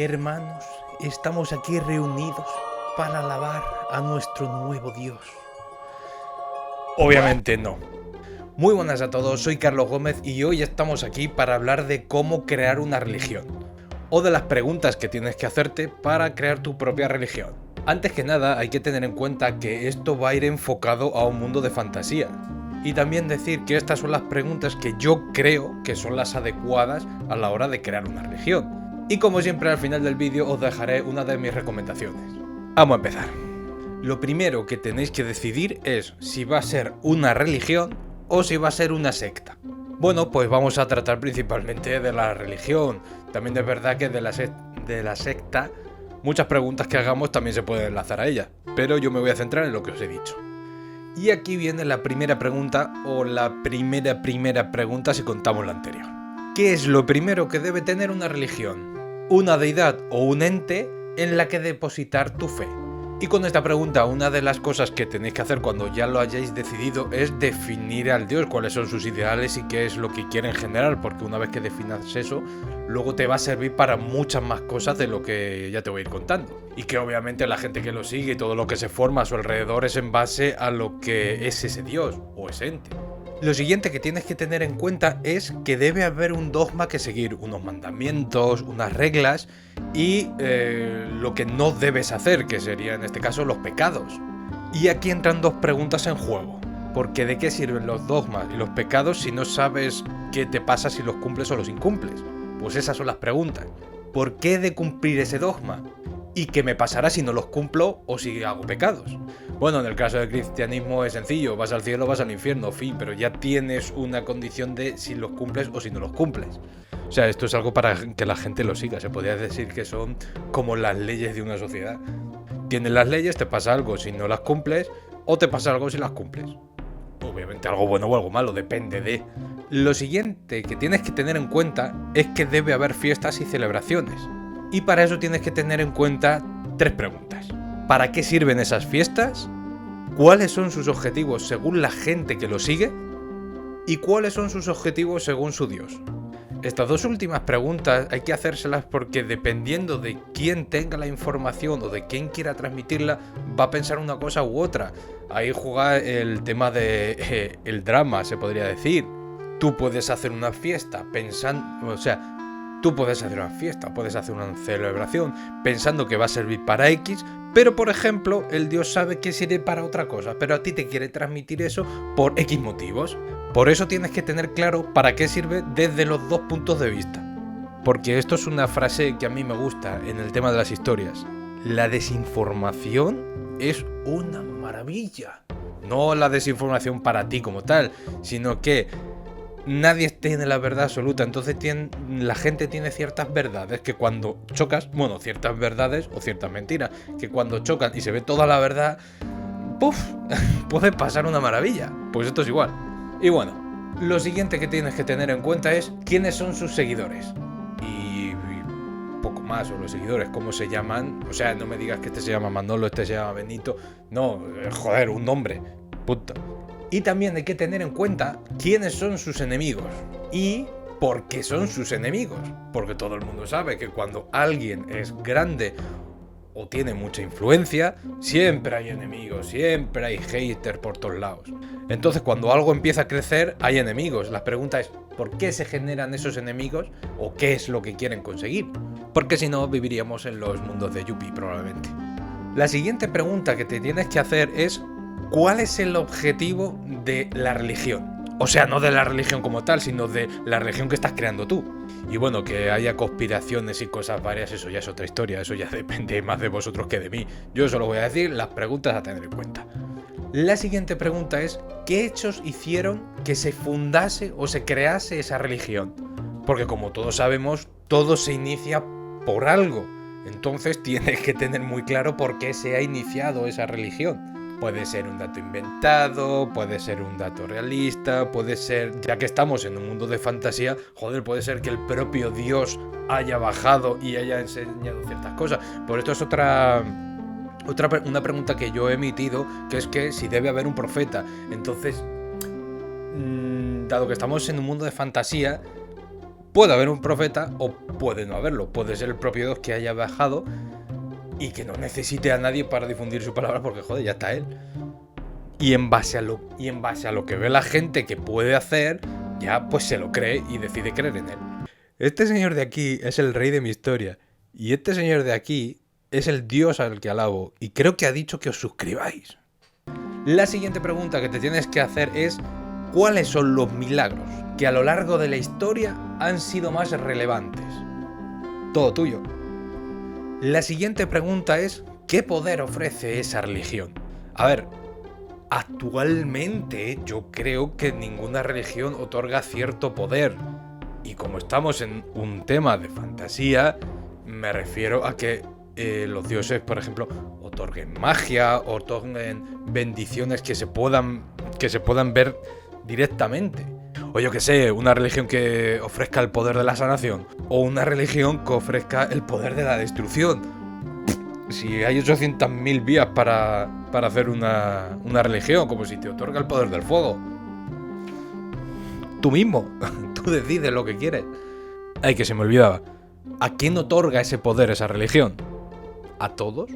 Hermanos, estamos aquí reunidos para alabar a nuestro nuevo Dios. Obviamente no. Muy buenas a todos, soy Carlos Gómez y hoy estamos aquí para hablar de cómo crear una religión, o de las preguntas que tienes que hacerte para crear tu propia religión. Antes que nada hay que tener en cuenta que esto va a ir enfocado a un mundo de fantasía. Y también decir que estas son las preguntas que yo creo que son las adecuadas a la hora de crear una religión. Y como siempre al final del vídeo os dejaré una de mis recomendaciones. Vamos a empezar. Lo primero que tenéis que decidir es si va a ser una religión o si va a ser una secta. Bueno, pues vamos a tratar principalmente de la religión. También es verdad que de la secta muchas preguntas que hagamos también se pueden enlazar a ella, pero yo me voy a centrar en lo que os he dicho. Y aquí viene la primera pregunta, o la primera pregunta si contamos la anterior. ¿Qué es lo primero que debe tener una religión? Una deidad o un ente en la que depositar tu fe. Y con esta pregunta, una de las cosas que tenéis que hacer cuando ya lo hayáis decidido es definir al Dios, cuáles son sus ideales y qué es lo que quieren generar, porque una vez que definas eso, luego te va a servir para muchas más cosas de lo que ya te voy a ir contando. Y que obviamente la gente que lo sigue y todo lo que se forma a su alrededor es en base a lo que es ese Dios o ese ente. Lo siguiente que tienes que tener en cuenta es que debe haber un dogma que seguir, unos mandamientos, unas reglas y lo que no debes hacer, que sería en este caso los pecados. Y aquí entran dos preguntas en juego, porque ¿de qué sirven los dogmas y los pecados si no sabes qué te pasa si los cumples o los incumples? Pues esas son las preguntas. ¿Por qué he de cumplir ese dogma? ¿Y qué me pasará si no los cumplo o si hago pecados? Bueno, en el caso del cristianismo es sencillo, vas al cielo, vas al infierno, fin, pero ya tienes una condición de si los cumples o si no los cumples. O sea, esto es algo para que la gente lo siga, se podría decir que son como las leyes de una sociedad. Tienes las leyes, te pasa algo si no las cumples, o te pasa algo si las cumples. Obviamente algo bueno o algo malo, depende de... Lo siguiente que tienes que tener en cuenta es que debe haber fiestas y celebraciones. Y para eso tienes que tener en cuenta tres preguntas. ¿Para qué sirven esas fiestas? ¿Cuáles son sus objetivos según la gente que lo sigue? ¿Y cuáles son sus objetivos según su Dios? Estas dos últimas preguntas hay que hacérselas porque dependiendo de quién tenga la información o de quién quiera transmitirla, va a pensar una cosa u otra. Ahí juega el tema de el drama, se podría decir. Tú puedes hacer una fiesta pensando, tú puedes hacer una fiesta, puedes hacer una celebración pensando que va a servir para X, pero por ejemplo el Dios sabe que sirve para otra cosa, pero a ti te quiere transmitir eso por X motivos. Por eso tienes que tener claro para qué sirve desde los dos puntos de vista. Porque esto es una frase que a mí me gusta en el tema de las historias. La desinformación es una maravilla. No la desinformación para ti como tal, sino que nadie tiene la verdad absoluta, entonces la gente tiene ciertas verdades que cuando chocas, bueno, ciertas verdades o ciertas mentiras, que cuando chocan y se ve toda la verdad, ¡puf! Puede pasar una maravilla. Pues esto es igual. Y bueno, lo siguiente que tienes que tener en cuenta es quiénes son sus seguidores. Y poco más, o los seguidores, cómo se llaman. O sea, no me digas que este se llama Manolo, este se llama Benito. No, joder, un nombre. Punto. Y también hay que tener en cuenta quiénes son sus enemigos y por qué son sus enemigos. Porque todo el mundo sabe que cuando alguien es grande o tiene mucha influencia, siempre hay enemigos, siempre hay haters por todos lados. Entonces cuando algo empieza a crecer, hay enemigos. La pregunta es, ¿por qué se generan esos enemigos o qué es lo que quieren conseguir? Porque si no, viviríamos en los mundos de Yuppie probablemente. La siguiente pregunta que te tienes que hacer es, ¿cuál es el objetivo de la religión? O sea, no de la religión como tal, sino de la religión que estás creando tú. Y bueno, que haya conspiraciones y cosas varias, eso ya es otra historia, eso ya depende más de vosotros que de mí. Yo solo voy a decir las preguntas a tener en cuenta. La siguiente pregunta es, ¿qué hechos hicieron que se fundase o se crease esa religión? Porque como todos sabemos, todo se inicia por algo. Entonces tienes que tener muy claro por qué se ha iniciado esa religión. Puede ser un dato inventado, puede ser un dato realista, puede ser, ya que estamos en un mundo de fantasía, joder, puede ser que el propio Dios haya bajado y haya enseñado ciertas cosas. Por esto es una pregunta que yo he emitido, que es que si debe haber un profeta. Entonces, dado que estamos en un mundo de fantasía, puede haber un profeta o puede no haberlo. Puede ser el propio Dios que haya bajado y que no necesite a nadie para difundir su palabra porque, joder, ya está él. Y en base a lo que ve la gente que puede hacer, ya pues se lo cree y decide creer en él. Este señor de aquí es el rey de mi historia. Y este señor de aquí es el Dios al que alabo. Y creo que ha dicho que os suscribáis. La siguiente pregunta que te tienes que hacer es: ¿cuáles son los milagros que a lo largo de la historia han sido más relevantes? Todo tuyo. La siguiente pregunta es: ¿qué poder ofrece esa religión? A ver, actualmente yo creo que ninguna religión otorga cierto poder. Y como estamos en un tema de fantasía, me refiero a que los dioses, por ejemplo, otorguen magia, otorguen bendiciones que se puedan ver directamente. O yo que sé, una religión que ofrezca el poder de la sanación. O una religión que ofrezca el poder de la destrucción. Si hay 800.000 vías para hacer una religión, como si te otorga el poder del fuego. Tú mismo, tú decides lo que quieres. Ay, que se me olvidaba. ¿A quién otorga ese poder esa religión? ¿A todos?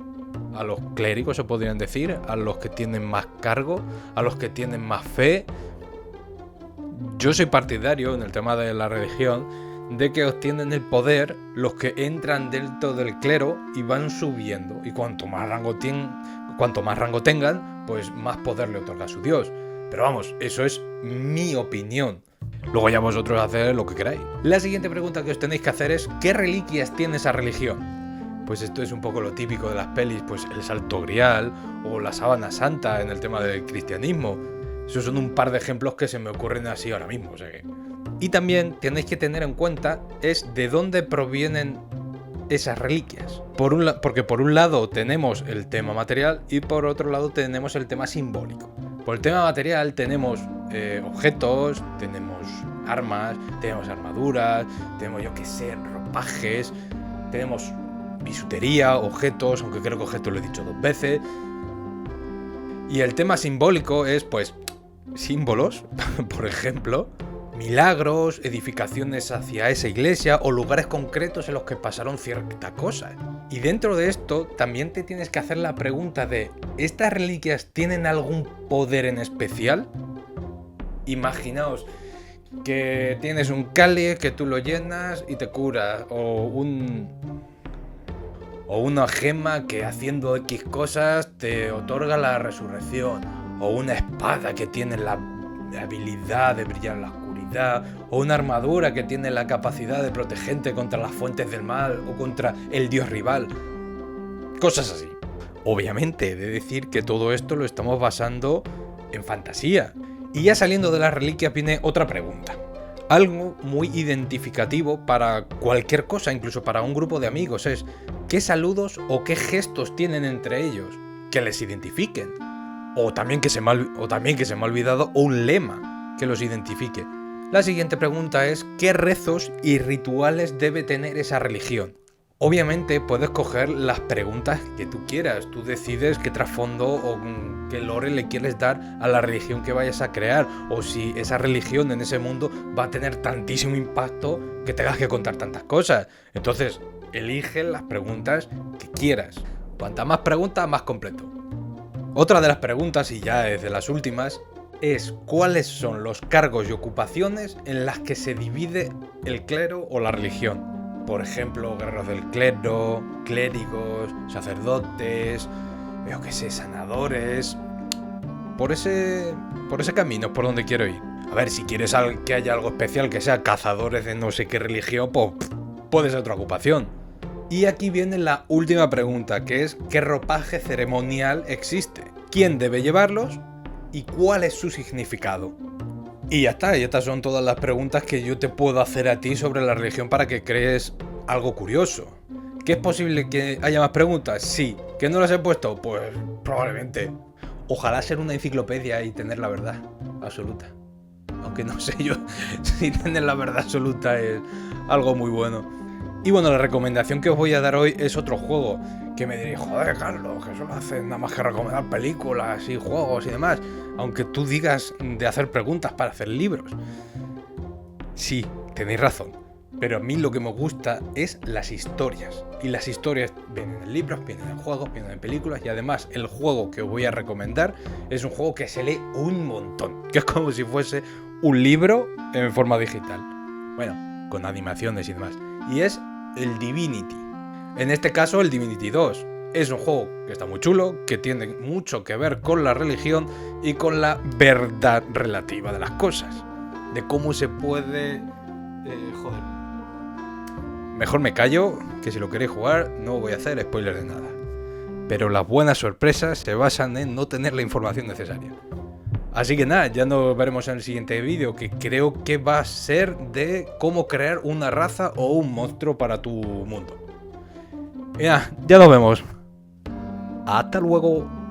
¿A los clérigos se podrían decir? ¿A los que tienen más cargo? ¿A los que tienen más fe? Yo soy partidario en el tema de la religión de que obtienen el poder los que entran dentro del clero y van subiendo. Y cuanto más rango tengan, pues más poder le otorga a su Dios. Pero vamos, eso es mi opinión. Luego ya vosotros haced lo que queráis. La siguiente pregunta que os tenéis que hacer es: ¿qué reliquias tiene esa religión? Pues esto es un poco lo típico de las pelis, pues el Santo Grial o la Sábana Santa en el tema del cristianismo. Esos son un par de ejemplos que se me ocurren así ahora mismo. O sea que... Y también tenéis que tener en cuenta es de dónde provienen esas reliquias. Porque por un lado tenemos el tema material y por otro lado tenemos el tema simbólico. Por el tema material tenemos objetos, tenemos armas, tenemos armaduras, tenemos, yo qué sé, ropajes, tenemos bisutería, objetos, aunque creo que objetos lo he dicho 2 veces. Y el tema simbólico es, pues, símbolos, por ejemplo, milagros, edificaciones hacia esa iglesia o lugares concretos en los que pasaron cierta cosa. Y dentro de esto también te tienes que hacer la pregunta de: ¿estas reliquias tienen algún poder en especial? Imaginaos que tienes un cáliz que tú lo llenas y te cura, o una gema que haciendo X cosas te otorga la resurrección, o una espada que tiene la habilidad de brillar en la oscuridad, o una armadura que tiene la capacidad de protegerte contra las fuentes del mal o contra el dios rival. Cosas así. Obviamente he de decir que todo esto lo estamos basando en fantasía. Y ya saliendo de las reliquias viene otra pregunta. Algo muy identificativo para cualquier cosa, incluso para un grupo de amigos, es: ¿qué saludos o qué gestos tienen entre ellos que les identifiquen? O también que se me ha olvidado un lema que los identifique. La siguiente pregunta es: ¿qué rezos y rituales debe tener esa religión? Obviamente puedes coger las preguntas que tú quieras, tú decides qué trasfondo o qué lore le quieres dar a la religión que vayas a crear, o si esa religión en ese mundo va a tener tantísimo impacto que tengas que contar tantas cosas. Entonces, elige las preguntas que quieras. Cuantas más preguntas, más completo. Otra de las preguntas, y ya es de las últimas, es: ¿cuáles son los cargos y ocupaciones en las que se divide el clero o la religión? Por ejemplo, guerreros del clero, clérigos, sacerdotes, yo qué sé, sanadores. Por ese camino es por donde quiero ir. A ver, si quieres que haya algo especial, que sea cazadores de no sé qué religión, pues puede ser otra ocupación. Y aquí viene la última pregunta, que es: ¿qué ropaje ceremonial existe? ¿Quién debe llevarlos? ¿Y cuál es su significado? Y ya está, y estas son todas las preguntas que yo te puedo hacer a ti sobre la religión para que crees algo curioso. ¿Que es posible que haya más preguntas? Sí. ¿Que no las he puesto? Pues probablemente. Ojalá ser una enciclopedia y tener la verdad absoluta. Aunque no sé yo si tener la verdad absoluta es algo muy bueno. Y bueno, la recomendación que os voy a dar hoy es otro juego. Que me diréis: joder, Carlos, que solo haces nada más que recomendar películas y juegos y demás. Aunque tú digas de hacer preguntas para hacer libros. Sí, tenéis razón. Pero a mí lo que me gusta es las historias. Y las historias vienen en libros, vienen en juegos, vienen en películas. Y además el juego que os voy a recomendar es un juego que se lee un montón. Que es como si fuese un libro en forma digital. Bueno, con animaciones y demás. Y es el Divinity. En este caso el Divinity 2. Es un juego que está muy chulo, que tiene mucho que ver con la religión y con la verdad relativa de las cosas. De cómo se puede... joder. Mejor me callo, que si lo queréis jugar no voy a hacer spoiler de nada. Pero las buenas sorpresas se basan en no tener la información necesaria. Así que nada, ya nos veremos en el siguiente vídeo, que creo que va a ser de cómo crear una raza o un monstruo para tu mundo. Y nada, ya nos vemos. Hasta luego.